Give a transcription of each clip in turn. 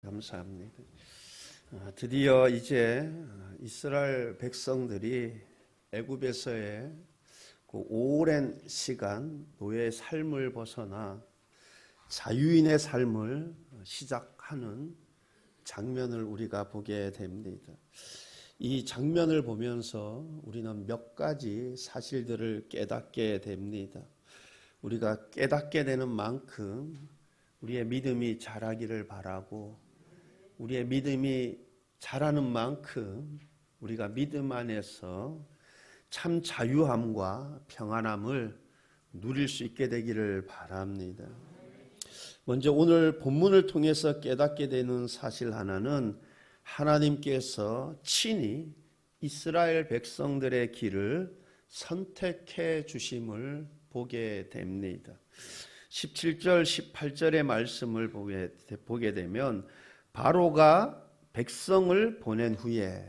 감사합니다. 드디어 이제 이스라엘 백성들이 애굽에서의 그 오랜 시간 노예의 삶을 벗어나 자유인의 삶을 시작하는 장면을 우리가 보게 됩니다. 이 장면을 보면서 우리는 몇 가지 사실들을 깨닫게 됩니다. 우리가 깨닫게 되는 만큼 우리의 믿음이 자라기를 바라고, 우리의 믿음이 자라는 만큼 우리가 믿음 안에서 참 자유함과 평안함을 누릴 수 있게 되기를 바랍니다. 먼저 오늘 본문을 통해서 깨닫게 되는 사실 하나는 하나님께서 친히 이스라엘 백성들의 길을 선택해 주심을 보게 됩니다. 17절, 18절의 말씀을 보게 되면 바로가 백성을 보낸 후에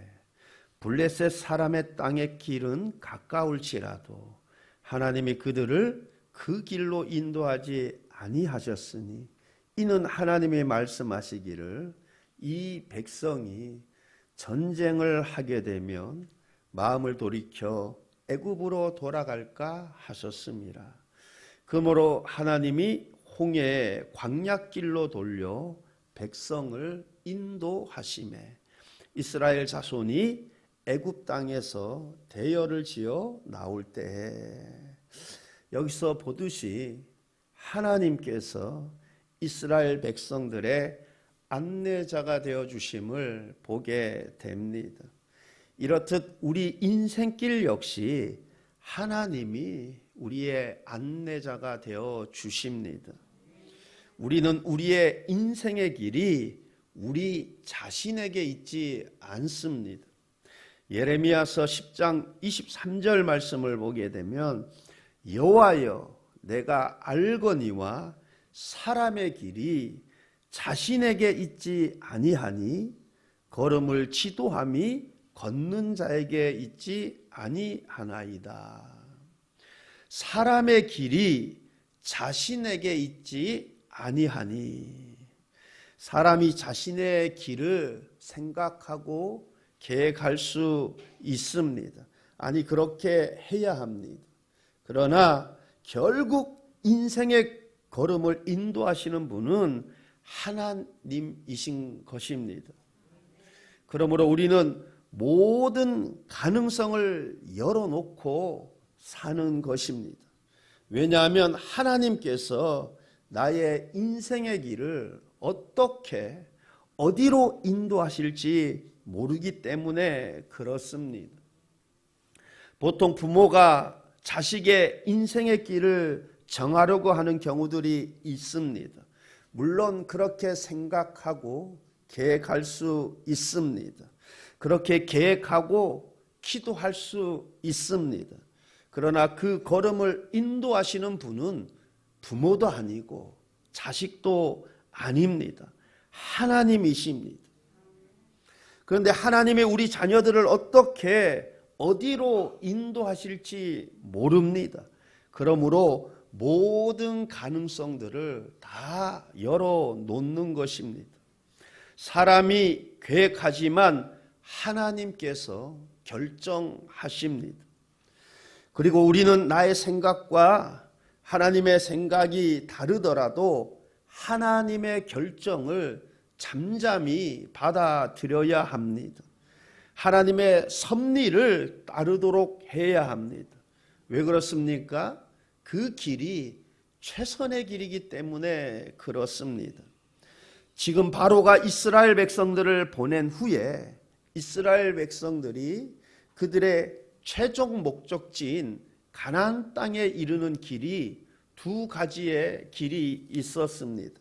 블레셋 사람의 땅의 길은 가까울지라도 하나님이 그들을 그 길로 인도하지 아니하셨으니 이는 하나님이 말씀하시기를 이 백성이 전쟁을 하게 되면 마음을 돌이켜 애굽으로 돌아갈까 하셨습니다. 그러므로 하나님이 홍해의 광야길로 돌려 백성을 인도하심에 이스라엘 자손이 애굽 땅에서 대열을 지어 나올 때에, 여기서 보듯이 하나님께서 이스라엘 백성들의 안내자가 되어 주심을 보게 됩니다. 이렇듯 우리 인생길 역시 하나님이 우리의 안내자가 되어 주십니다. 우리는 우리의 인생의 길이 우리 자신에게 있지 않습니다. 예레미야서 10장 23절 말씀을 보게 되면 여호와여 내가 알거니와 사람의 길이 자신에게 있지 아니하니 걸음을 지도함이 걷는 자에게 있지 아니하나이다. 사람의 길이 자신에게 있지 아니하니, 사람이 자신의 길을 생각하고 계획할 수 있습니다. 아니 그렇게 해야 합니다. 그러나 결국 인생의 걸음을 인도하시는 분은 하나님이신 것입니다. 그러므로 우리는 모든 가능성을 열어놓고 사는 것입니다. 왜냐하면 하나님께서 나의 인생의 길을 어떻게 어디로 인도하실지 모르기 때문에 그렇습니다. 보통 부모가 자식의 인생의 길을 정하려고 하는 경우들이 있습니다. 물론 그렇게 생각하고 계획할 수 있습니다. 그렇게 계획하고 기도할 수 있습니다. 그러나 그 걸음을 인도하시는 분은 부모도 아니고 자식도 아닙니다. 하나님이십니다. 그런데 하나님이 우리 자녀들을 어떻게 어디로 인도하실지 모릅니다. 그러므로 모든 가능성들을 다 열어놓는 것입니다. 사람이 계획하지만 하나님께서 결정하십니다. 그리고 우리는 나의 생각과 하나님의 생각이 다르더라도 하나님의 결정을 잠잠히 받아들여야 합니다. 하나님의 섭리를 따르도록 해야 합니다. 왜 그렇습니까? 그 길이 최선의 길이기 때문에 그렇습니다. 지금 바로가 이스라엘 백성들을 보낸 후에 이스라엘 백성들이 그들의 최종 목적지인 가나안 땅에 이르는 길이 두 가지의 길이 있었습니다.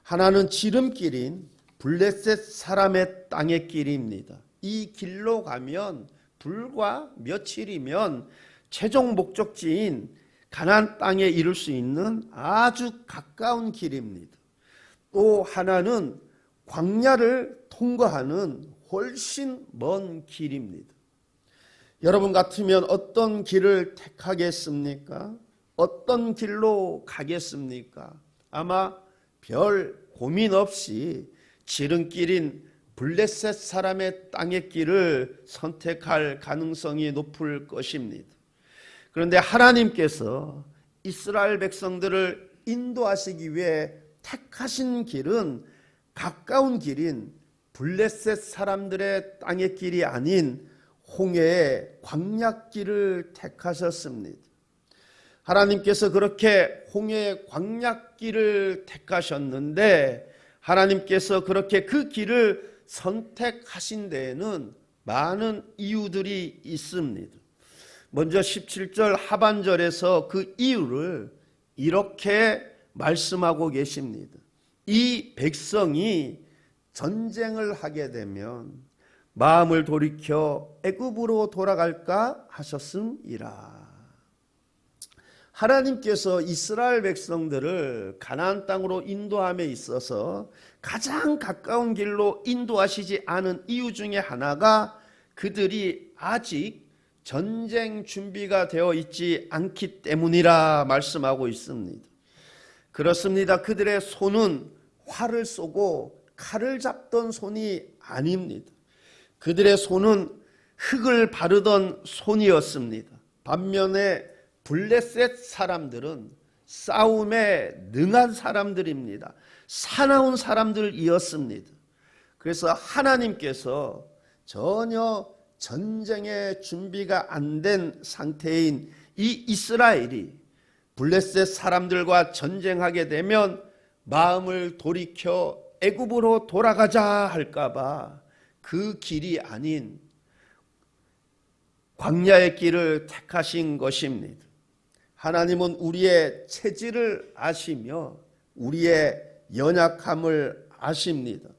하나는 지름길인 블레셋 사람의 땅의 길입니다. 이 길로 가면 불과 며칠이면 최종 목적지인 가나안 땅에 이를 수 있는 아주 가까운 길입니다. 또 하나는 광야를 통과하는 훨씬 먼 길입니다. 여러분 같으면 어떤 길을 택하겠습니까? 어떤 길로 가겠습니까? 아마 별 고민 없이 지름길인 블레셋 사람의 땅의 길을 선택할 가능성이 높을 것입니다. 그런데 하나님께서 이스라엘 백성들을 인도하시기 위해 택하신 길은 가까운 길인 블레셋 사람들의 땅의 길이 아닌 홍해의 광야길을 택하셨습니다. 하나님께서 그렇게 홍해의 광야길을 택하셨는데 하나님께서 그렇게 그 길을 선택하신 데에는 많은 이유들이 있습니다. 먼저 17절 하반절에서 그 이유를 이렇게 말씀하고 계십니다. 이 백성이 전쟁을 하게 되면 마음을 돌이켜 애굽으로 돌아갈까 하셨음이라. 하나님께서 이스라엘 백성들을 가나안 땅으로 인도함에 있어서 가장 가까운 길로 인도하시지 않은 이유 중에 하나가 그들이 아직 전쟁 준비가 되어 있지 않기 때문이라 말씀하고 있습니다. 그렇습니다. 그들의 손은 활을 쏘고 칼을 잡던 손이 아닙니다. 그들의 손은 흙을 바르던 손이었습니다. 반면에 블레셋 사람들은 싸움에 능한 사람들입니다. 사나운 사람들이었습니다. 그래서 하나님께서 전혀 전쟁의 준비가 안 된 상태인 이 이스라엘이 블레셋 사람들과 전쟁하게 되면 마음을 돌이켜 애굽으로 돌아가자 할까봐 그 길이 아닌 광야의 길을 택하신 것입니다. 하나님은 우리의 체질을 아시며 우리의 연약함을 아십니다.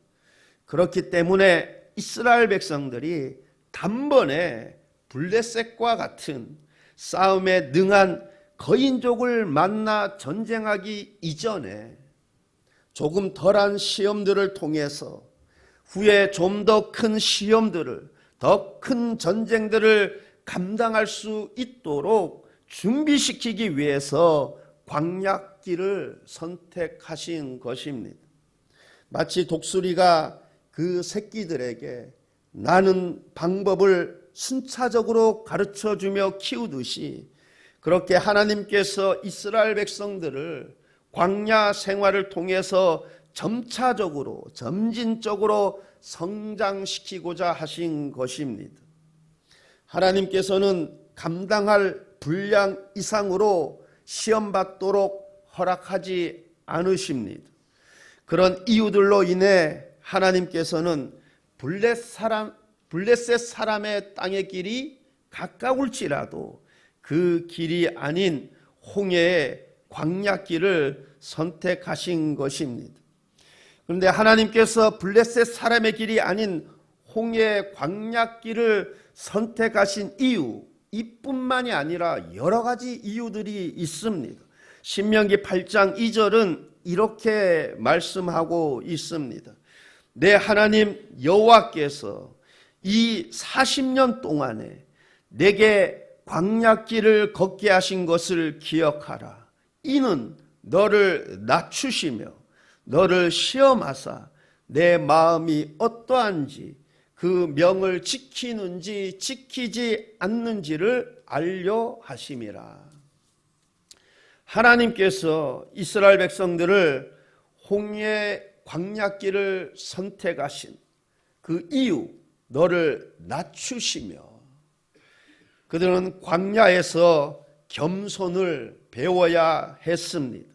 그렇기 때문에 이스라엘 백성들이 단번에 블레셋과 같은 싸움에 능한 거인족을 만나 전쟁하기 이전에 조금 덜한 시험들을 통해서 후에 좀 더 큰 시험들을, 더 큰 전쟁들을 감당할 수 있도록 준비시키기 위해서 광야길을 선택하신 것입니다. 마치 독수리가 그 새끼들에게 나는 방법을 순차적으로 가르쳐주며 키우듯이 그렇게 하나님께서 이스라엘 백성들을 광야 생활을 통해서 점차적으로 점진적으로 성장시키고자 하신 것입니다. 하나님께서는 감당할 분량 이상으로 시험받도록 허락하지 않으십니다. 그런 이유들로 인해 하나님께서는 블레셋 사람의 땅의 길이 가까울지라도 그 길이 아닌 홍해의 광야길을 선택하신 것입니다. 그런데 하나님께서 블레셋 사람의 길이 아닌 홍해의 광야길을 선택하신 이유, 이뿐만이 아니라 여러 가지 이유들이 있습니다. 신명기 8장 2절은 이렇게 말씀하고 있습니다. 내 하나님 여호와께서 이 40년 동안에 내게 광야길을 걷게 하신 것을 기억하라. 이는 너를 낮추시며 너를 시험하사 내 마음이 어떠한지 그 명을 지키는지 지키지 않는지를 알려 하심이라. 하나님께서 이스라엘 백성들을 홍해 광야길을 선택하신 그 이유, 너를 낮추시며 그들은 광야에서 겸손을 배워야 했습니다.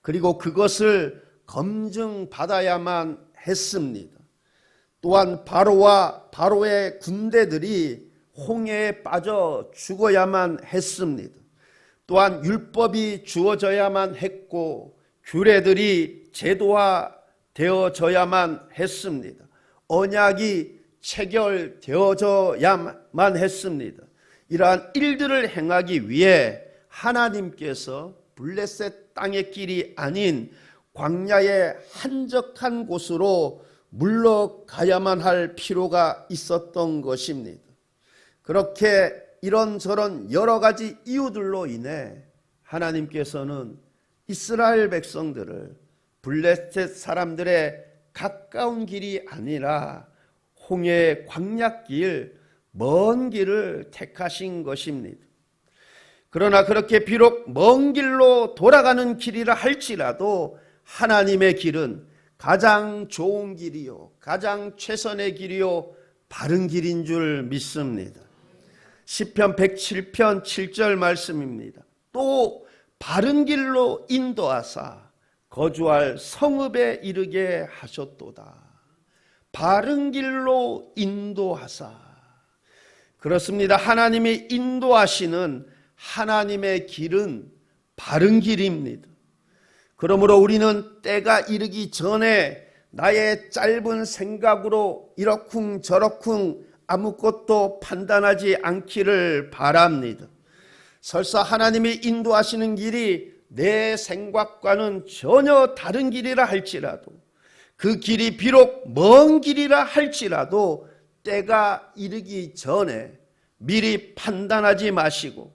그리고 그것을 검증받아야만 했습니다. 또한 바로와 바로의 군대들이 홍해에 빠져 죽어야만 했습니다. 또한 율법이 주어져야만 했고 규례들이 제도화되어져야만 했습니다. 언약이 체결되어져야만 했습니다. 이러한 일들을 행하기 위해 하나님께서 블레셋 땅의 길이 아닌 광야의 한적한 곳으로 물러가야만 할 필요가 있었던 것입니다. 그렇게 이런저런 여러 가지 이유들로 인해 하나님께서는 이스라엘 백성들을 블레셋 사람들의 가까운 길이 아니라 홍해의 광야길, 먼 길을 택하신 것입니다. 그러나 그렇게 비록 먼 길로 돌아가는 길이라 할지라도 하나님의 길은 가장 좋은 길이요, 가장 최선의 길이요, 바른 길인 줄 믿습니다. 시편 107편 7절 말씀입니다. 또 바른 길로 인도하사 거주할 성읍에 이르게 하셨도다. 바른 길로 인도하사. 그렇습니다. 하나님이 인도하시는 하나님의 길은 바른 길입니다. 그러므로 우리는 때가 이르기 전에 나의 짧은 생각으로 이러쿵저러쿵 아무것도 판단하지 않기를 바랍니다. 설사 하나님이 인도하시는 길이 내 생각과는 전혀 다른 길이라 할지라도, 그 길이 비록 먼 길이라 할지라도 때가 이르기 전에 미리 판단하지 마시고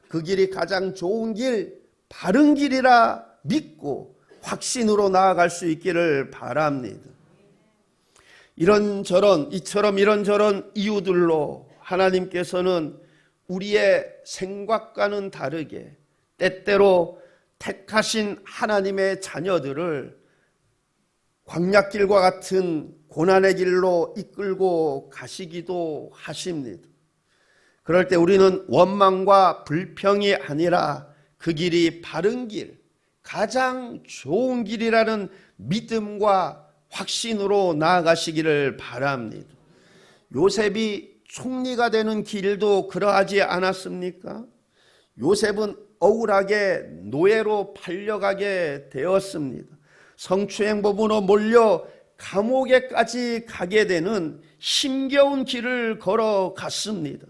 그 길이 가장 좋은 길, 바른 길이라 믿고 확신으로 나아갈 수 있기를 바랍니다. 이처럼 이런저런 이유들로 하나님께서는 우리의 생각과는 다르게 때때로 택하신 하나님의 자녀들을 광야길과 같은 고난의 길로 이끌고 가시기도 하십니다. 그럴 때 우리는 원망과 불평이 아니라 그 길이 바른 길, 가장 좋은 길이라는 믿음과 확신으로 나아가시기를 바랍니다. 요셉이 총리가 되는 길도 그러하지 않았습니까? 요셉은 억울하게 노예로 팔려가게 되었습니다. 성추행범으로 몰려 감옥에까지 가게 되는 힘겨운 길을 걸어갔습니다.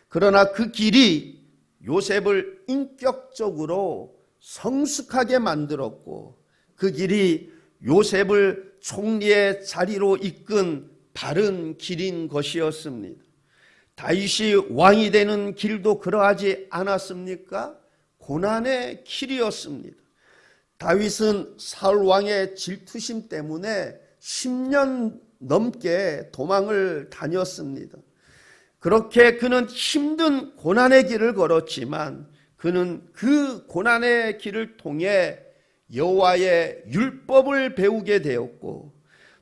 그러나 그 길이 요셉을 인격적으로 성숙하게 만들었고 그 길이 요셉을 총리의 자리로 이끈 바른 길인 것이었습니다. 다윗이 왕이 되는 길도 그러하지 않았습니까? 고난의 길이었습니다. 다윗은 사울 왕의 질투심 때문에 10년 넘게 도망을 다녔습니다. 그렇게 그는 힘든 고난의 길을 걸었지만 그는 그 고난의 길을 통해 여호와의 율법을 배우게 되었고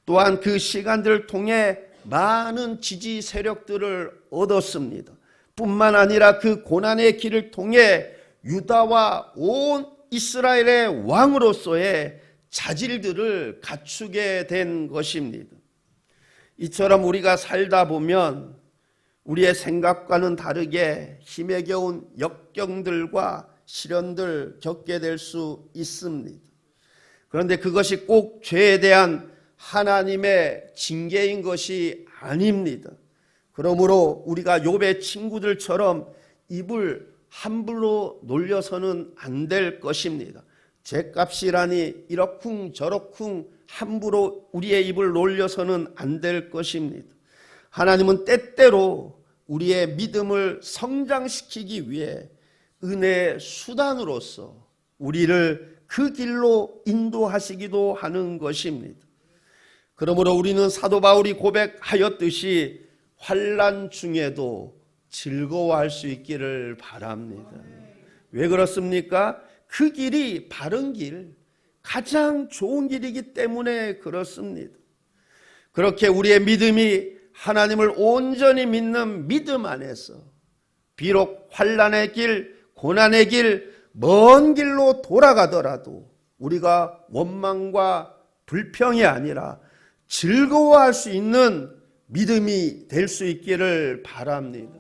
또한 그 시간들을 통해 많은 지지 세력들을 얻었습니다. 뿐만 아니라 그 고난의 길을 통해 유다와 온 이스라엘의 왕으로서의 자질들을 갖추게 된 것입니다. 이처럼 우리가 살다 보면 우리의 생각과는 다르게 힘에 겨운 역경들과 시련들 겪게 될 수 있습니다. 그런데 그것이 꼭 죄에 대한 하나님의 징계인 것이 아닙니다. 그러므로 우리가 욥의 친구들처럼 입을 함부로 놀려서는 안 될 것입니다. 죄값이라니 이러쿵저러쿵 함부로 우리의 입을 놀려서는 안 될 것입니다. 하나님은 때때로 우리의 믿음을 성장시키기 위해 은혜의 수단으로서 우리를 그 길로 인도하시기도 하는 것입니다. 그러므로 우리는 사도 바울이 고백하였듯이 환난 중에도 즐거워할 수 있기를 바랍니다. 왜 그렇습니까? 그 길이 바른 길, 가장 좋은 길이기 때문에 그렇습니다. 그렇게 우리의 믿음이 하나님을 온전히 믿는 믿음 안에서 비록 환난의 길, 고난의 길, 먼 길로 돌아가더라도 우리가 원망과 불평이 아니라 즐거워할 수 있는 믿음이 될 수 있기를 바랍니다.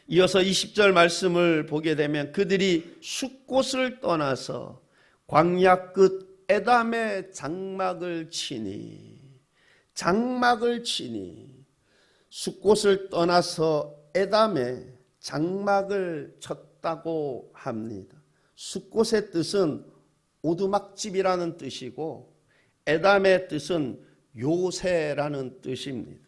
이어서 20절 말씀을 보게 되면 그들이 숫곳을 떠나서 광야 끝 에담의 장막을 치니 숫곳을 떠나서 에담의 장막을 쳤다고 합니다. 숫곳의 뜻은 오두막집이라는 뜻이고 에담의 뜻은 요새라는 뜻입니다.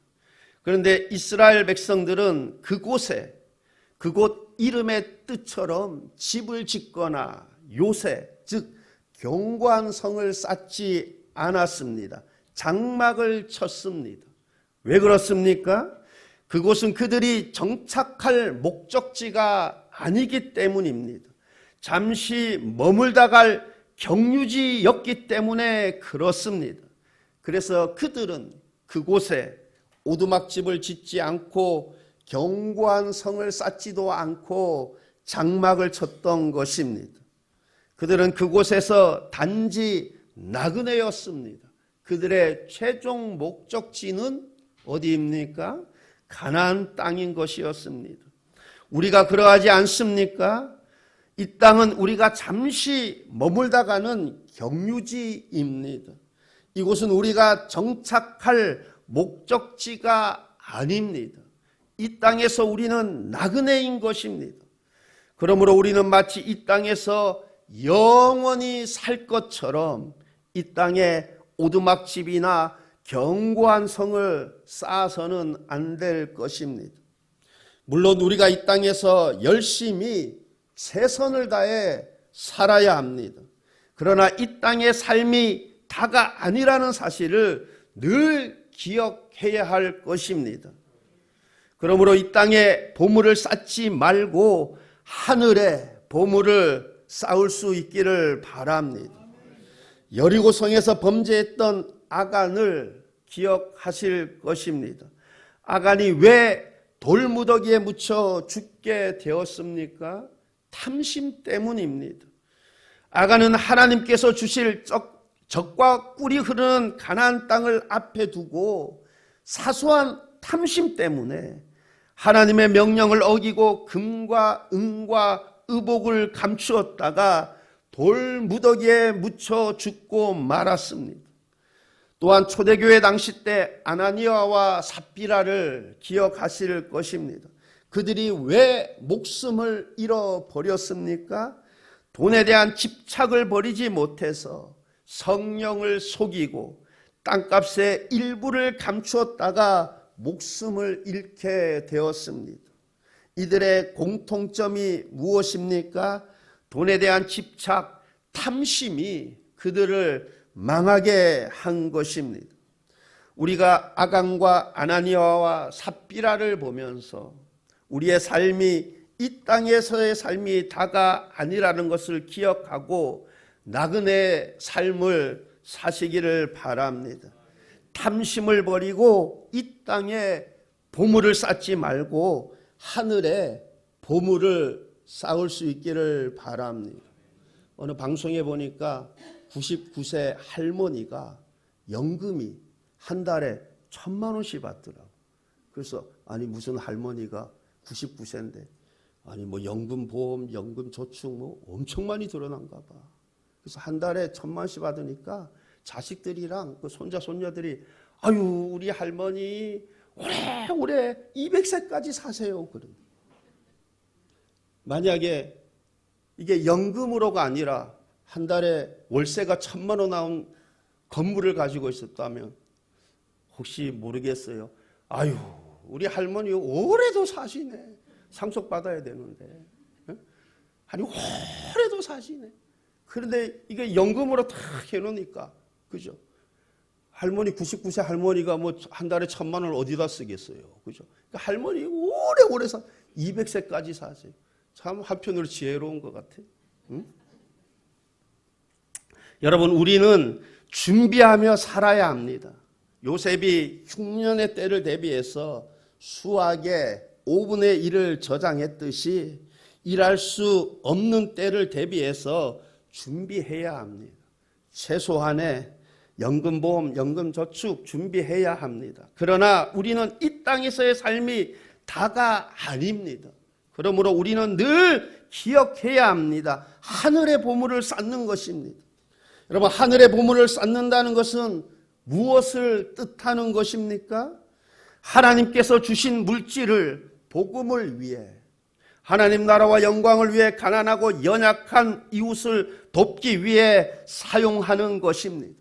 그런데 이스라엘 백성들은 그곳 이름의 뜻처럼 집을 짓거나 요새, 즉 견고한 성을 쌓지 않았습니다. 장막을 쳤습니다. 왜 그렇습니까? 그곳은 그들이 정착할 목적지가 아니기 때문입니다. 잠시 머물다 갈 경유지였기 때문에 그렇습니다. 그래서 그들은 그곳에 오두막집을 짓지 않고 견고한 성을 쌓지도 않고 장막을 쳤던 것입니다. 그들은 그곳에서 단지 나그네였습니다. 그들의 최종 목적지는 어디입니까? 가나안 땅인 것이었습니다. 우리가 그러하지 않습니까? 이 땅은 우리가 잠시 머물다 가는 경유지입니다. 이곳은 우리가 정착할 목적지가 아닙니다. 이 땅에서 우리는 나그네인 것입니다. 그러므로 우리는 마치 이 땅에서 영원히 살 것처럼 이 땅에 오두막집이나 견고한 성을 쌓아서는 안 될 것입니다. 물론 우리가 이 땅에서 열심히 최선을 다해 살아야 합니다. 그러나 이 땅의 삶이 다가 아니라는 사실을 늘 기억해야 할 것입니다. 그러므로 이 땅에 보물을 쌓지 말고 하늘에 보물을 쌓을 수 있기를 바랍니다. 여리고성에서 범죄했던 아간을 기억하실 것입니다. 아간이 왜 돌무더기에 묻혀 죽게 되었습니까? 탐심 때문입니다. 아간은 하나님께서 주실 적과 꿀이 흐르는 가나안 땅을 앞에 두고 사소한 탐심 때문에 하나님의 명령을 어기고 금과 은과 의복을 감추었다가 돌무더기에 묻혀 죽고 말았습니다. 또한 초대교회 당시 때 아나니아와 삽비라를 기억하실 것입니다. 그들이 왜 목숨을 잃어버렸습니까? 돈에 대한 집착을 버리지 못해서 성령을 속이고 땅값의 일부를 감추었다가 목숨을 잃게 되었습니다. 이들의 공통점이 무엇입니까? 돈에 대한 집착, 탐심이 그들을 망하게 한 것입니다. 우리가 아간과 아나니아와 삽비라를 보면서 우리의 삶이 이 땅에서의 삶이 다가 아니라는 것을 기억하고 나그네의 삶을 사시기를 바랍니다. 탐심을 버리고 이 땅에 보물을 쌓지 말고 하늘에 보물을 쌓을 수 있기를 바랍니다. 어느 방송에 보니까 99세 할머니가 연금이 한 달에 1,000만 원씩 받더라고. 그래서 아니 무슨 할머니가 99세인데 아니 뭐 연금보험, 연금저축 뭐 엄청 많이 들어난가 봐. 그래서 한 달에 1,000만 원씩 받으니까 자식들이랑 그 손자 손녀들이 아유 우리 할머니 오래오래 200세까지 사세요. 그래. 만약에 이게 연금으로가 아니라 한 달에 월세가 1,000만 원 나온 건물을 가지고 있었다면 혹시 모르겠어요. 아유 우리 할머니 오래도 사시네. 상속받아야 되는데 아니 오래도 사시네. 그런데 이게 연금으로 다 해놓으니까 그죠? 할머니 99세 할머니가 뭐 한 달에 1,000만 원을 어디다 쓰겠어요. 그죠? 그러니까 할머니 오래오래 200세까지 사세요. 참 한편으로 지혜로운 것 같아요. 응? 여러분 우리는 준비하며 살아야 합니다. 요셉이 흉년의 때를 대비해서 수학의 5분의 1을 저장했듯이 일할 수 없는 때를 대비해서 준비해야 합니다. 최소한의 연금보험, 연금저축 준비해야 합니다. 그러나 우리는 이 땅에서의 삶이 다가 아닙니다. 그러므로 우리는 늘 기억해야 합니다. 하늘의 보물을 쌓는 것입니다. 여러분 하늘의 보물을 쌓는다는 것은 무엇을 뜻하는 것입니까? 하나님께서 주신 물질을 복음을 위해 하나님 나라와 영광을 위해 가난하고 연약한 이웃을 돕기 위해 사용하는 것입니다.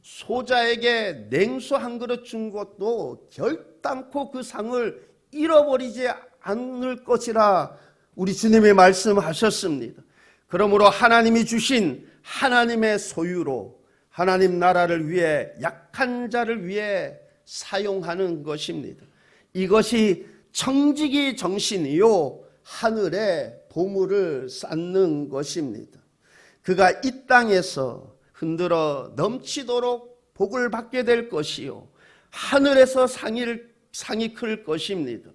소자에게 냉수 한 그릇 준 것도 결단코 그 상을 잃어버리지 않을 것이라 우리 주님이 말씀하셨습니다. 그러므로 하나님이 주신 하나님의 소유로 하나님 나라를 위해 약한 자를 위해 사용하는 것입니다. 이것이 청지기 정신이요 하늘의 보물을 쌓는 것입니다. 그가 이 땅에서 흔들어 넘치도록 복을 받게 될 것이요 하늘에서 상이 클 것입니다.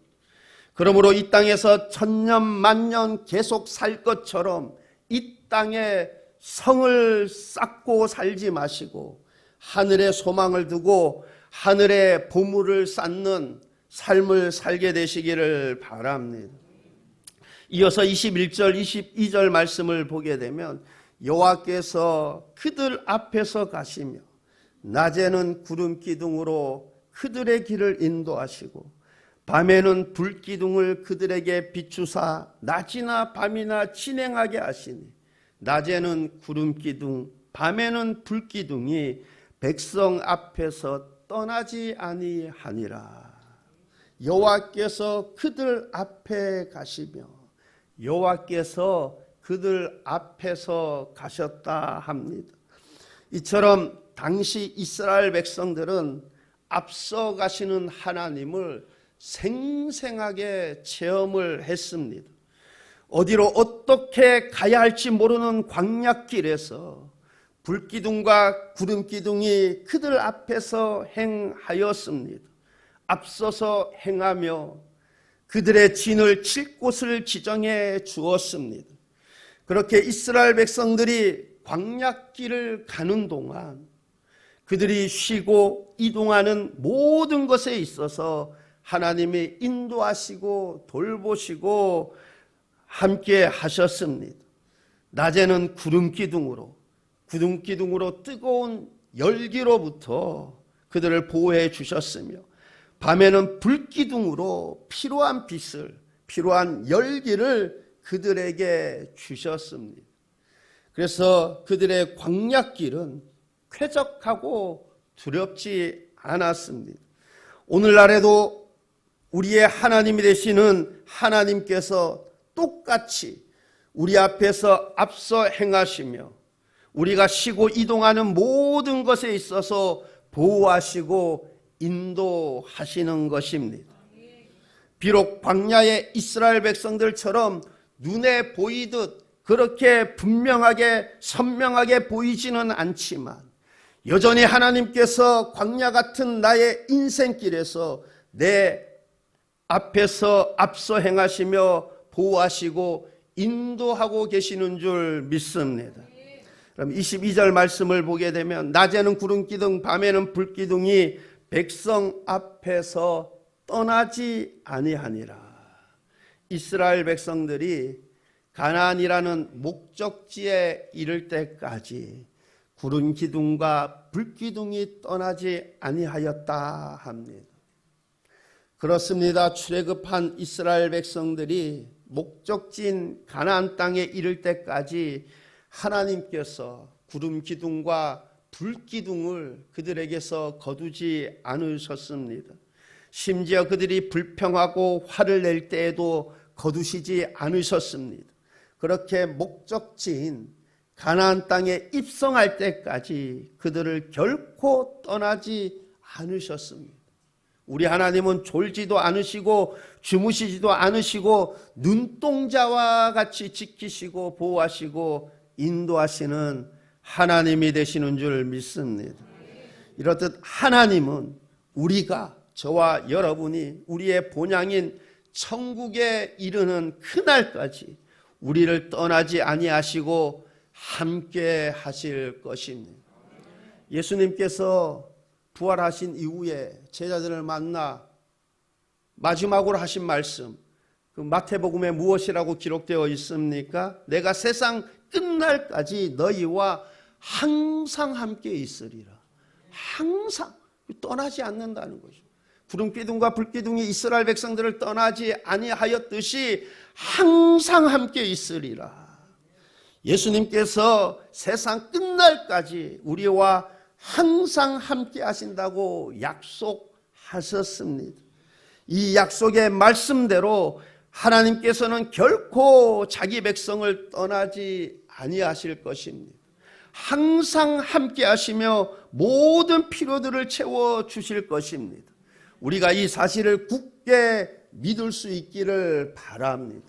그러므로 이 땅에서 천년 만년 계속 살 것처럼 이 땅에 성을 쌓고 살지 마시고 하늘에 소망을 두고 하늘의 보물을 쌓는 삶을 살게 되시기를 바랍니다. 이어서 21절 22절 말씀을 보게 되면 여호와께서 그들 앞에서 가시며 낮에는 구름 기둥으로 그들의 길을 인도하시고 밤에는 불기둥을 그들에게 비추사 낮이나 밤이나 진행하게 하시니 낮에는 구름 기둥 밤에는 불기둥이 백성 앞에서 떠나지 아니하니라. 여호와께서 그들 앞에 가시며 여호와께서 그들 앞에서 가셨다 합니다. 이처럼 당시 이스라엘 백성들은 앞서 가시는 하나님을 생생하게 체험을 했습니다. 어디로 어떻게 가야 할지 모르는 광야길에서 불기둥과 구름기둥이 그들 앞에서 행하였습니다. 앞서서 행하며 그들의 진을 칠 곳을 지정해 주었습니다. 그렇게 이스라엘 백성들이 광야길을 가는 동안 그들이 쉬고 이동하는 모든 것에 있어서 하나님이 인도하시고 돌보시고 함께 하셨습니다. 낮에는 구름기둥으로 뜨거운 열기로부터 그들을 보호해 주셨으며 밤에는 불기둥으로 필요한 빛을 필요한 열기를 그들에게 주셨습니다. 그래서 그들의 광야길은 쾌적하고 두렵지 않았습니다. 오늘날에도 우리의 하나님이 되시는 하나님께서 똑같이 우리 앞에서 앞서 행하시며 우리가 쉬고 이동하는 모든 것에 있어서 보호하시고 인도하시는 것입니다. 비록 광야의 이스라엘 백성들처럼 눈에 보이듯 그렇게 분명하게 선명하게 보이지는 않지만 여전히 하나님께서 광야 같은 나의 인생길에서 내 앞에서 앞서 행하시며 보호하시고 인도하고 계시는 줄 믿습니다. 그럼 22절 말씀을 보게 되면 낮에는 구름기둥 밤에는 불기둥이 백성 앞에서 떠나지 아니하니라. 이스라엘 백성들이 가나안이라는 목적지에 이를 때까지 구름 기둥과 불기둥이 떠나지 아니하였다 합니다. 그렇습니다. 출애굽한 이스라엘 백성들이 목적지인 가나안 땅에 이를 때까지 하나님께서 구름 기둥과 불기둥을 그들에게서 거두지 않으셨습니다. 심지어 그들이 불평하고 화를 낼 때에도 거두시지 않으셨습니다. 그렇게 목적지인 가나안 땅에 입성할 때까지 그들을 결코 떠나지 않으셨습니다. 우리 하나님은 졸지도 않으시고 주무시지도 않으시고 눈동자와 같이 지키시고 보호하시고 인도하시는 하나님이 되시는 줄 믿습니다. 이렇듯 하나님은 우리가 저와 여러분이 우리의 본향인 천국에 이르는 그날까지 우리를 떠나지 아니하시고 함께 하실 것입니다. 예수님께서 부활하신 이후에 제자들을 만나 마지막으로 하신 말씀, 그 마태복음에 무엇이라고 기록되어 있습니까? 내가 세상 끝날까지 너희와 항상 함께 있으리라. 항상 떠나지 않는다는 거죠. 구름기둥과 불기둥이 이스라엘 백성들을 떠나지 아니하였듯이 항상 함께 있으리라. 예수님께서 세상 끝날까지 우리와 항상 함께 하신다고 약속하셨습니다. 이 약속의 말씀대로 하나님께서는 결코 자기 백성을 떠나지 아니하실 것입니다. 항상 함께 하시며 모든 필요들을 채워 주실 것입니다. 우리가 이 사실을 굳게 믿을 수 있기를 바랍니다.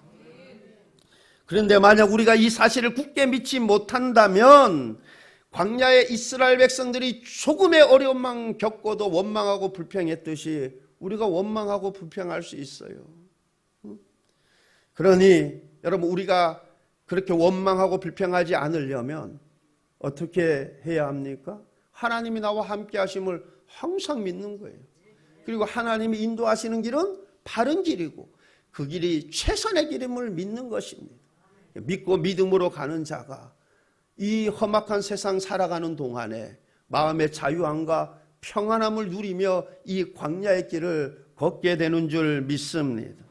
그런데 만약 우리가 이 사실을 굳게 믿지 못한다면 광야의 이스라엘 백성들이 조금의 어려움만 겪어도 원망하고 불평했듯이 우리가 원망하고 불평할 수 있어요. 그러니 여러분, 우리가 그렇게 원망하고 불평하지 않으려면 어떻게 해야 합니까? 하나님이 나와 함께 하심을 항상 믿는 거예요. 그리고 하나님이 인도하시는 길은 바른 길이고 그 길이 최선의 길임을 믿는 것입니다. 믿고 믿음으로 가는 자가 이 험악한 세상 살아가는 동안에 마음의 자유함과 평안함을 누리며 이 광야의 길을 걷게 되는 줄 믿습니다.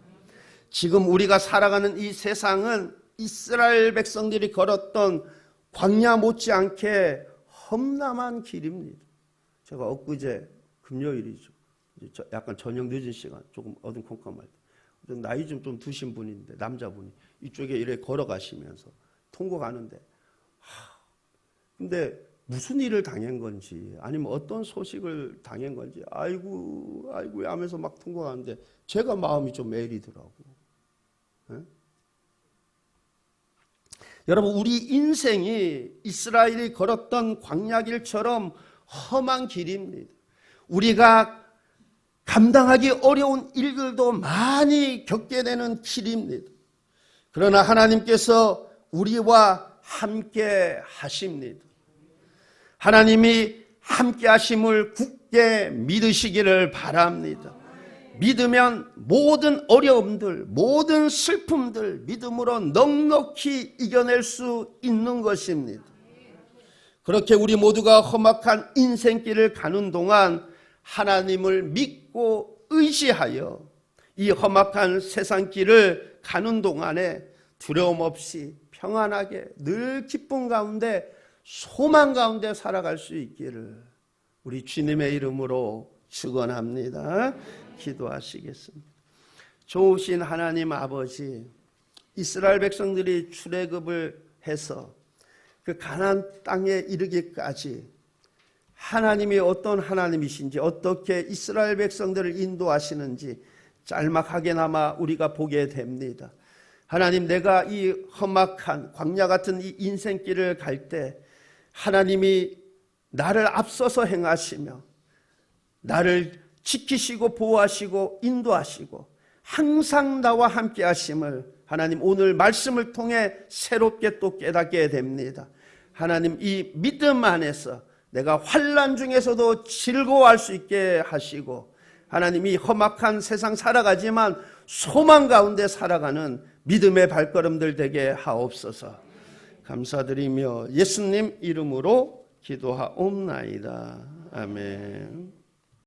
지금 우리가 살아가는 이 세상은 이스라엘 백성들이 걸었던 광야 못지않게 험난한 길입니다. 제가 엊그제 금요일이죠. 약간 저녁 늦은 시간, 조금 어둠컴컴할 때 나이 좀 드신 분인데, 남자분이 이쪽에 이렇게 걸어가시면서 통고 가는데, 근데 무슨 일을 당한 건지 아니면 어떤 소식을 당한 건지 아이고 하면서 막 통고 가는데 제가 마음이 좀 애리더라고. 네? 여러분, 우리 인생이 이스라엘이 걸었던 광야길처럼 험한 길입니다. 우리가 감당하기 어려운 일들도 많이 겪게 되는 길입니다. 그러나 하나님께서 우리와 함께 하십니다. 하나님이 함께 하심을 굳게 믿으시기를 바랍니다. 믿으면 모든 어려움들, 모든 슬픔들 믿음으로 넉넉히 이겨낼 수 있는 것입니다. 그렇게 우리 모두가 험악한 인생길을 가는 동안 하나님을 믿고 의지하여 이 험악한 세상길을 가는 동안에 두려움 없이 평안하게 늘 기쁨 가운데 소망 가운데 살아갈 수 있기를 우리 주님의 이름으로 축원합니다. 기도하시겠습니다. 좋으신 하나님 아버지, 이스라엘 백성들이 출애굽을 해서 그 가나안 땅에 이르기까지 하나님이 어떤 하나님이신지, 어떻게 이스라엘 백성들을 인도하시는지 짤막하게나마 우리가 보게 됩니다. 하나님, 내가 이 험악한 광야 같은 이 인생길을 갈 때 하나님이 나를 앞서서 행하시며 나를 지키시고 보호하시고 인도하시고 항상 나와 함께 하심을 하나님 오늘 말씀을 통해 새롭게 또 깨닫게 됩니다. 하나님, 이 믿음 안에서 내가 환난 중에서도 즐거워할 수 있게 하시고 하나님, 이 험악한 세상 살아가지만 소망 가운데 살아가는 믿음의 발걸음들 되게 하옵소서. 감사드리며 예수님 이름으로 기도하옵나이다. 아멘.